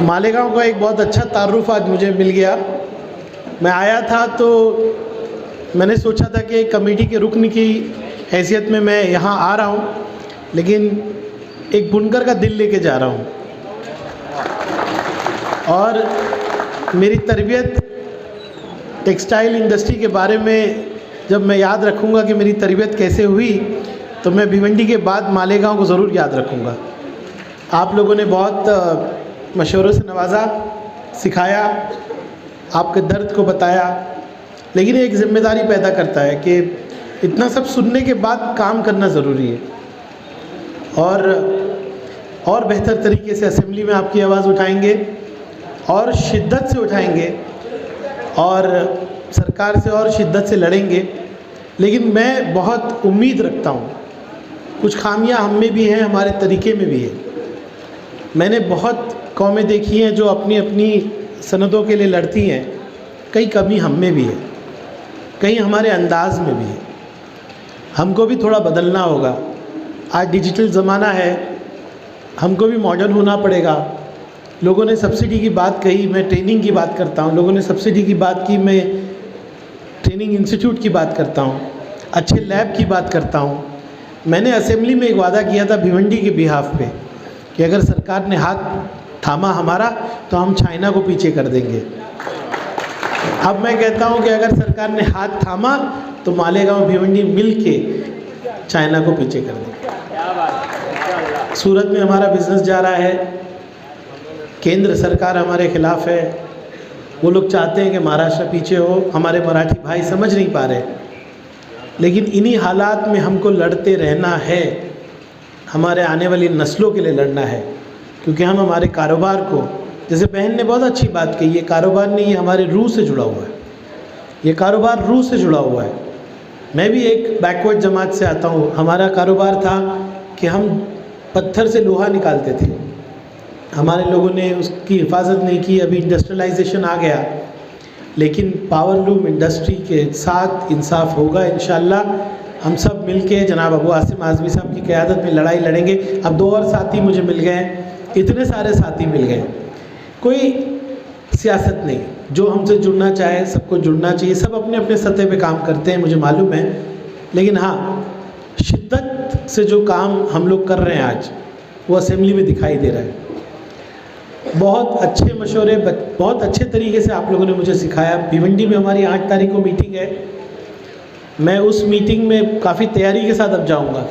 मालेगांव का एक बहुत अच्छा तारुफ आज मुझे मिल गया। मैं आया था तो मैंने सोचा था कि कमेटी के रुकन की हैसियत में मैं यहाँ आ रहा हूँ, लेकिन एक बुनकर का दिल लेके जा रहा हूँ। और मेरी तरबियत टेक्सटाइल इंडस्ट्री के बारे में जब मैं याद रखूँगा कि मेरी तरबियत कैसे हुई, तो मैं भिवंडी के बाद मालेगांव को ज़रूर याद रखूँगा। आप लोगों ने बहुत मशवरों से नवाजा, सिखाया, आपके दर्द को बताया, लेकिन एक ज़िम्मेदारी पैदा करता है कि इतना सब सुनने के बाद काम करना ज़रूरी है और बेहतर तरीके से असेंबली में आपकी आवाज़ उठाएंगे और शिद्दत से उठाएंगे और सरकार से और शिद्दत से लड़ेंगे। लेकिन मैं बहुत उम्मीद रखता हूँ, कुछ खामियां हम में भी हैं, हमारे तरीके में भी है। मैंने बहुत कौमें देखी हैं जो अपनी अपनी सनदों के लिए लड़ती हैं, कई कमी हम में भी है, कहीं हमारे अंदाज में भी है। हमको भी थोड़ा बदलना होगा। आज डिजिटल ज़माना है, हमको भी मॉडर्न होना पड़ेगा। लोगों ने सब्सिडी की बात कही, मैं ट्रेनिंग की बात करता हूँ। लोगों ने सब्सिडी की बात की, मैं ट्रेनिंग इंस्टीट्यूट की बात करता हूँ, अच्छे लैब की बात करता हूँ। मैंने असेंबली में एक वादा किया था भिवंडी के बिहाफ पे कि अगर सरकार ने हाथ थामा हमारा तो हम चाइना को पीछे कर देंगे। अब मैं कहता हूँ कि अगर सरकार ने हाथ थामा तो मालेगांव भिवंडी मिल के चाइना को पीछे कर देंगे। सूरत में हमारा बिजनेस जा रहा है, केंद्र सरकार हमारे खिलाफ है। वो लोग चाहते हैं कि महाराष्ट्र पीछे हो, हमारे मराठी भाई समझ नहीं पा रहे। लेकिन इन्हीं हालात में हमको लड़ते रहना है, हमारे आने वाली नस्लों के लिए लड़ना है, क्योंकि हम हमारे कारोबार को, जैसे बहन ने बहुत अच्छी बात कही, ये कारोबार नहीं, ये हमारे रूह से जुड़ा हुआ है। ये कारोबार रूह से जुड़ा हुआ है। मैं भी एक बैकवर्ड जमात से आता हूँ। हमारा कारोबार था कि हम पत्थर से लोहा निकालते थे, हमारे लोगों ने उसकी हिफाजत नहीं की। अभी इंडस्ट्रियलाइजेशन आ गया, लेकिन पावरलूम इंडस्ट्री के साथ इंसाफ होगा इंशाल्लाह। हम सब मिलके जनाब अबू आसिम आज़मी साहब की क़यादत में लड़ाई लड़ेंगे। अब 2 और साथी मुझे मिल गए हैं, इतने सारे साथी मिल गए। कोई सियासत नहीं, जो हमसे जुड़ना चाहे सबको जुड़ना चाहिए। सब अपने अपने सतह पे काम करते हैं, मुझे मालूम है। लेकिन हाँ, शिद्दत से जो काम हम लोग कर रहे हैं आज, वो असेंबली में दिखाई दे रहा है। बहुत अच्छे मशवरे, बहुत अच्छे तरीके से आप लोगों ने मुझे सिखाया। भिवंडी में हमारी 8 तारीख को मीटिंग है। मैं उस मीटिंग में काफ़ी तैयारी के साथ अब जाऊंगा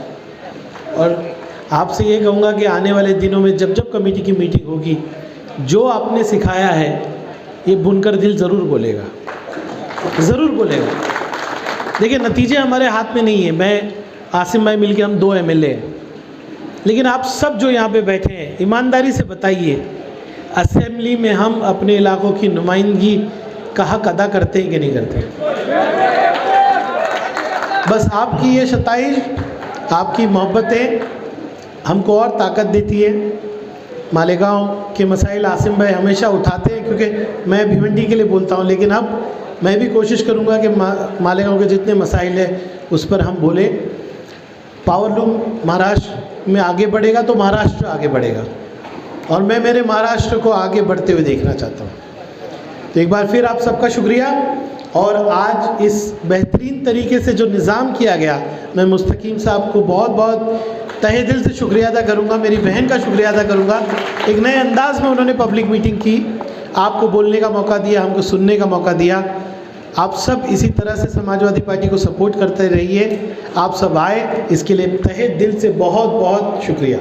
और आपसे ये कहूँगा कि आने वाले दिनों में जब जब कमेटी की मीटिंग होगी, जो आपने सिखाया है ये बुनकर दिल ज़रूर बोलेगा, ज़रूर बोलेगा। देखिए, नतीजे हमारे हाथ में नहीं है। मैं आसिम भाई मिलके हम 2 MLA हैं, लेकिन आप सब जो यहाँ पे बैठे हैं, ईमानदारी से बताइए, असेंबली में हम अपने इलाकों की नुमाइंदगी का हक अदा करते हैं कि नहीं करते? बस आपकी ये शताइश, आपकी मोहब्बतें हमको और ताकत देती है। मालेगांव के मसाइल आसिम भाई हमेशा उठाते हैं, क्योंकि मैं भिवंडी के लिए बोलता हूँ, लेकिन अब मैं भी कोशिश करूँगा कि मालेगांव के जितने मसाइल हैं उस पर हम बोले। पावरलूम महाराष्ट्र में आगे बढ़ेगा तो महाराष्ट्र आगे बढ़ेगा, और मैं मेरे महाराष्ट्र को आगे बढ़ते हुए देखना चाहता हूँ। तो एक बार फिर आप सबका शुक्रिया। और आज इस बेहतरीन तरीके से जो निज़ाम किया गया, मैं मुस्तकीम साहब को बहुत बहुत तहे दिल से शुक्रिया अदा करूँगा। मेरी बहन का शुक्रिया अदा करूँगा। एक नए अंदाज में उन्होंने पब्लिक मीटिंग की, आपको बोलने का मौका दिया, हमको सुनने का मौका दिया। आप सब इसी तरह से समाजवादी पार्टी को सपोर्ट करते रहिए। आप सब आए, इसके लिए तहे दिल से बहुत बहुत शुक्रिया।